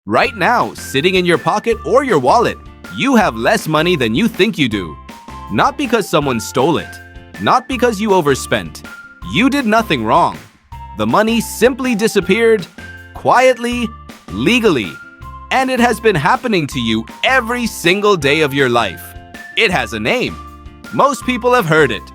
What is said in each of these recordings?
Right now, sitting in your pocket or your wallet, you have less money than you think you do. Not because someone stole it, not because you overspent. You did nothing wrong. The money simply disappeared, quietly, legally. And it has been happening to you every single day of your life. It has a name. Most people have heard it,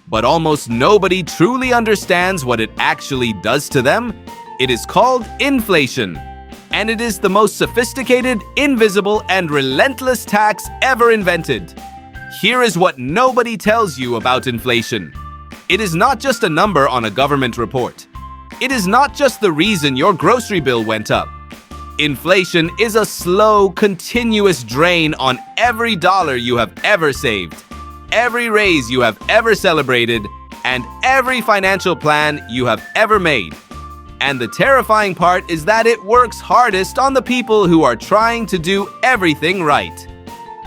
but almost nobody truly understands what it actually does to them. It is called inflation, and it is the most sophisticated, invisible, and relentless tax ever invented. Here is what nobody tells you about inflation. It is not just a number on a government report. It is not just the reason your grocery bill went up. Inflation is a slow, continuous drain on every dollar you have ever saved, every raise you have ever celebrated, and every financial plan you have ever made. And the terrifying part is that it works hardest on the people who are trying to do everything right.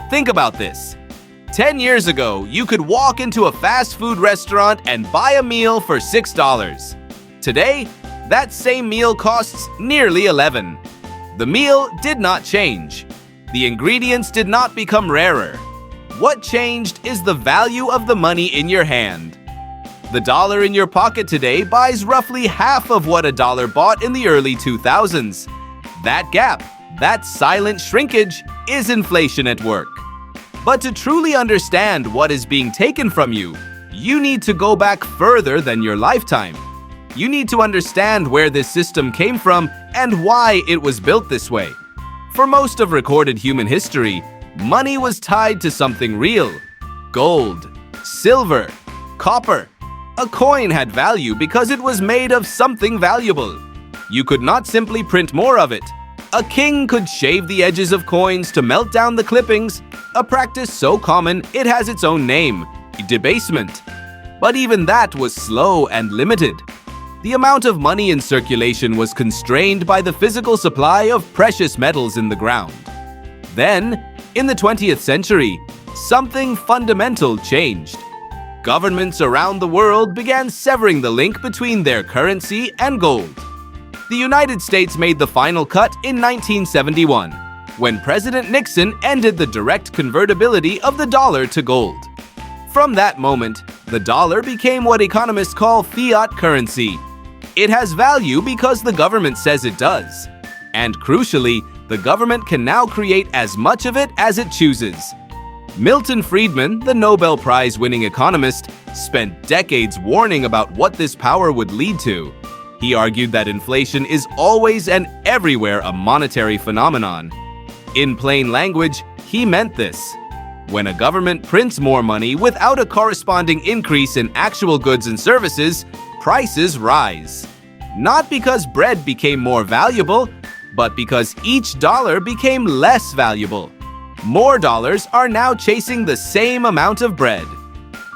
Think about this. 10 years ago, you could walk into a fast food restaurant and buy a meal for $6. Today, that same meal costs nearly $11. The meal did not change. The ingredients did not become rarer. What changed is the value of the money in your hand. The dollar in your pocket today buys roughly half of what a dollar bought in the early 2000s. That gap, that silent shrinkage, is inflation at work. But to truly understand what is being taken from you, you need to go back further than your lifetime. You need to understand where this system came from and why it was built this way. For most of recorded human history, money was tied to something real. Gold, silver, copper. A coin had value because it was made of something valuable. You could not simply print more of it. A king could shave the edges of coins to melt down the clippings, a practice so common it has its own name, debasement. But even that was slow and limited. The amount of money in circulation was constrained by the physical supply of precious metals in the ground. Then, in the 20th century, something fundamental changed. Governments around the world began severing the link between their currency and gold. The United States made the final cut in 1971, when President Nixon ended the direct convertibility of the dollar to gold. From that moment, the dollar became what economists call fiat currency. It has value because the government says it does. And crucially, the government can now create as much of it as it chooses. Milton Friedman, the Nobel Prize-winning economist, spent decades warning about what this power would lead to. He argued that inflation is always and everywhere a monetary phenomenon. In plain language, he meant this. When a government prints more money without a corresponding increase in actual goods and services, prices rise. Not because bread became more valuable, but because each dollar became less valuable. More dollars are now chasing the same amount of bread.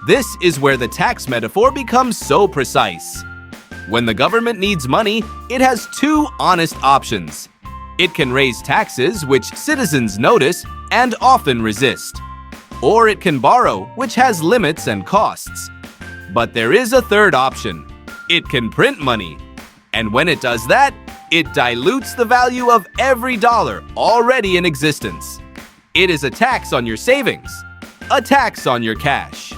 This is where the tax metaphor becomes so precise. When the government needs money, it has two honest options. It can raise taxes, which citizens notice and often resist. Or it can borrow, which has limits and costs. But there is a third option. It can print money. And when it does that, it dilutes the value of every dollar already in existence. It is a tax on your savings, a tax on your cash,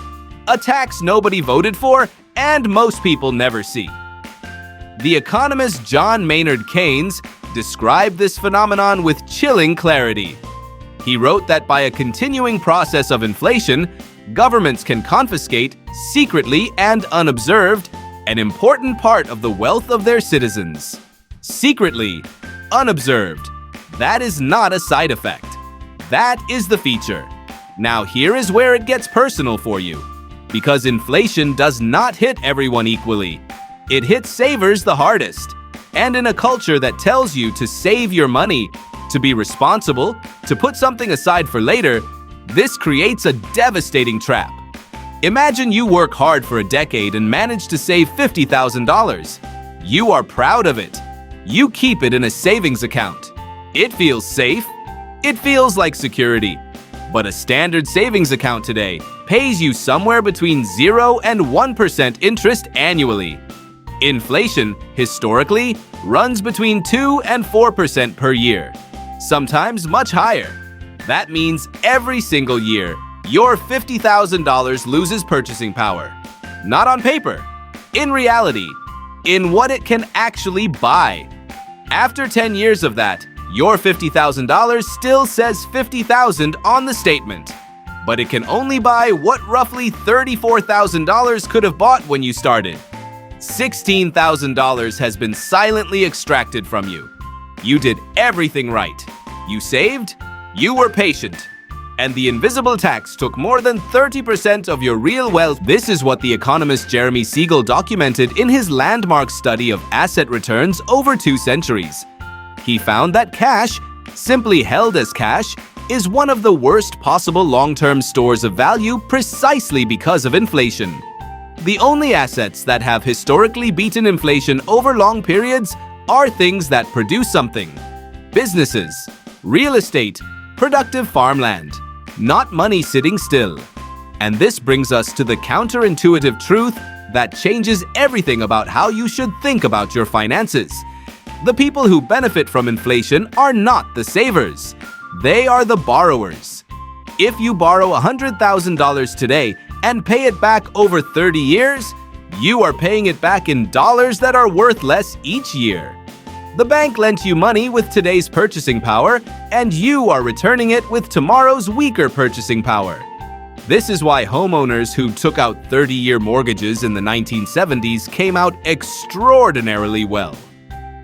a tax nobody voted for and most people never see. The economist John Maynard Keynes described this phenomenon with chilling clarity. He wrote that by a continuing process of inflation, governments can confiscate, secretly and unobserved, an important part of the wealth of their citizens. Secretly, unobserved. That is not a side effect. That is the feature. Now here is where it gets personal for you. Because inflation does not hit everyone equally. It hits savers the hardest. And in a culture that tells you to save your money, to be responsible, to put something aside for later, this creates a devastating trap. Imagine you work hard for a decade and manage to save $50,000. You are proud of it. You keep it in a savings account. It feels safe. It feels like security. But a standard savings account today pays you somewhere between 0 and 1% interest annually. Inflation, historically, runs between 2 and 4% per year. sometimes much higher. That means every single year, your $50,000 loses purchasing power. Not on paper, in reality, in what it can actually buy. After 10 years of that, your $50,000 still says $50,000 on the statement, but it can only buy what roughly $34,000 could have bought when you started. $16,000 has been silently extracted from you. You did everything right. You saved, you were patient, and the invisible tax took more than 30% of your real wealth. This is what the economist Jeremy Siegel documented in his landmark study of asset returns over 2 centuries. He found that cash, simply held as cash, is one of the worst possible long-term stores of value precisely because of inflation. The only assets that have historically beaten inflation over long periods are things that produce something. Businesses, real estate, productive farmland, not money sitting still. And this brings us to the counterintuitive truth that changes everything about how you should think about your finances. The people who benefit from inflation are not the savers. They are the borrowers. If you borrow $100,000 today and pay it back over 30 years, you are paying it back in dollars that are worth less each year. The bank lent you money with today's purchasing power, and you are returning it with tomorrow's weaker purchasing power. This is why homeowners who took out 30-year mortgages in the 1970s came out extraordinarily well.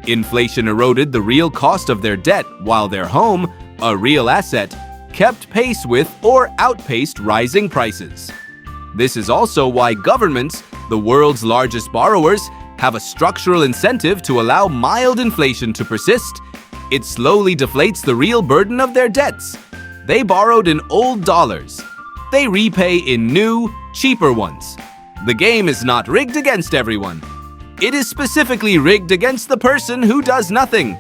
Inflation eroded the real cost of their debt, while their home, a real asset, kept pace with or outpaced rising prices. This is also why governments, the world's largest borrowers, have a structural incentive to allow mild inflation to persist. It slowly deflates the real burden of their debts. They borrowed in old dollars. They repay in new, cheaper ones. The game is not rigged against everyone. It is specifically rigged against the person who does nothing,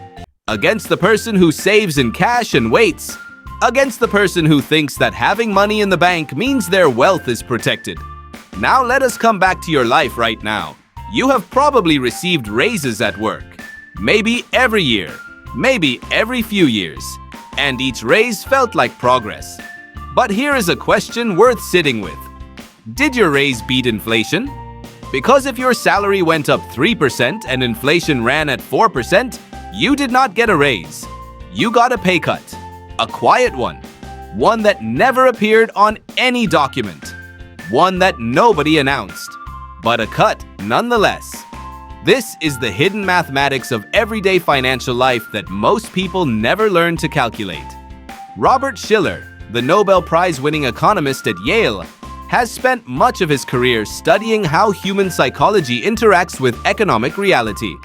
against the person who saves in cash and waits, against the person who thinks that having money in the bank means their wealth is protected. Now let us come back to your life right now. You have probably received raises at work, maybe every year, maybe every few years, and each raise felt like progress. But here is a question worth sitting with. Did your raise beat inflation? Because if your salary went up 3% and inflation ran at 4%, you did not get a raise. You got a pay cut, a quiet one that never appeared on any document, one that nobody announced, but a cut nonetheless. This is the hidden mathematics of everyday financial life that most people never learn to calculate. Robert Shiller, the Nobel Prize-winning economist at Yale, has spent much of his career studying how human psychology interacts with economic reality.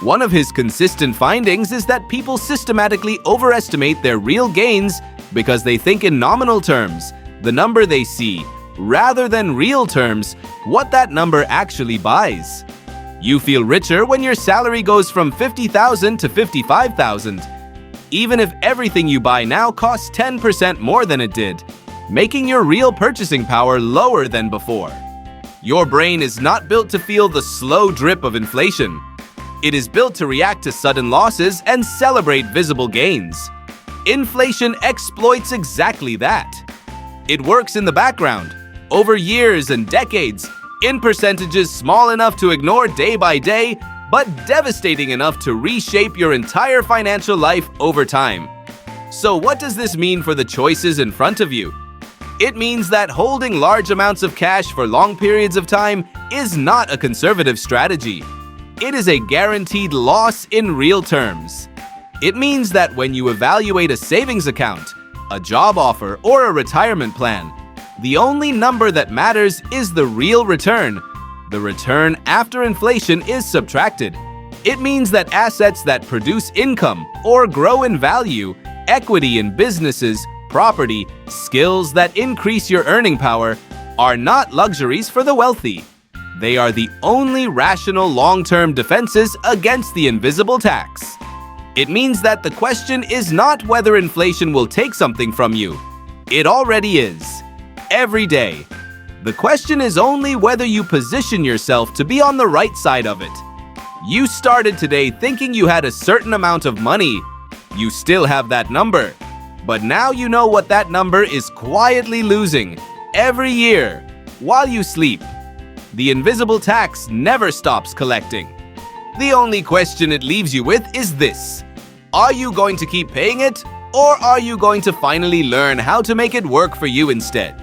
One of his consistent findings is that people systematically overestimate their real gains because they think in nominal terms, the number they see, rather than real terms, what that number actually buys. You feel richer when your salary goes from $50,000 to $55,000, even if everything you buy now costs 10% more than it did, making your real purchasing power lower than before. Your brain is not built to feel the slow drip of inflation. It is built to react to sudden losses and celebrate visible gains. Inflation exploits exactly that. It works in the background, over years and decades, in percentages small enough to ignore day by day, but devastating enough to reshape your entire financial life over time. So what does this mean for the choices in front of you? It means that holding large amounts of cash for long periods of time is not a conservative strategy. It is a guaranteed loss in real terms. It means that when you evaluate a savings account, a job offer, or a retirement plan, the only number that matters is the real return. The return after inflation is subtracted. It means that assets that produce income or grow in value, equity in businesses, property, skills that increase your earning power, are not luxuries for the wealthy. They are the only rational long-term defenses against the invisible tax. It means that the question is not whether inflation will take something from you. It already is. Every day. The question is only whether you position yourself to be on the right side of it. You started today thinking you had a certain amount of money. You still have that number. But now you know what that number is quietly losing every year while you sleep. The invisible tax never stops collecting. The only question it leaves you with is this: are you going to keep paying it, or are you going to finally learn how to make it work for you instead?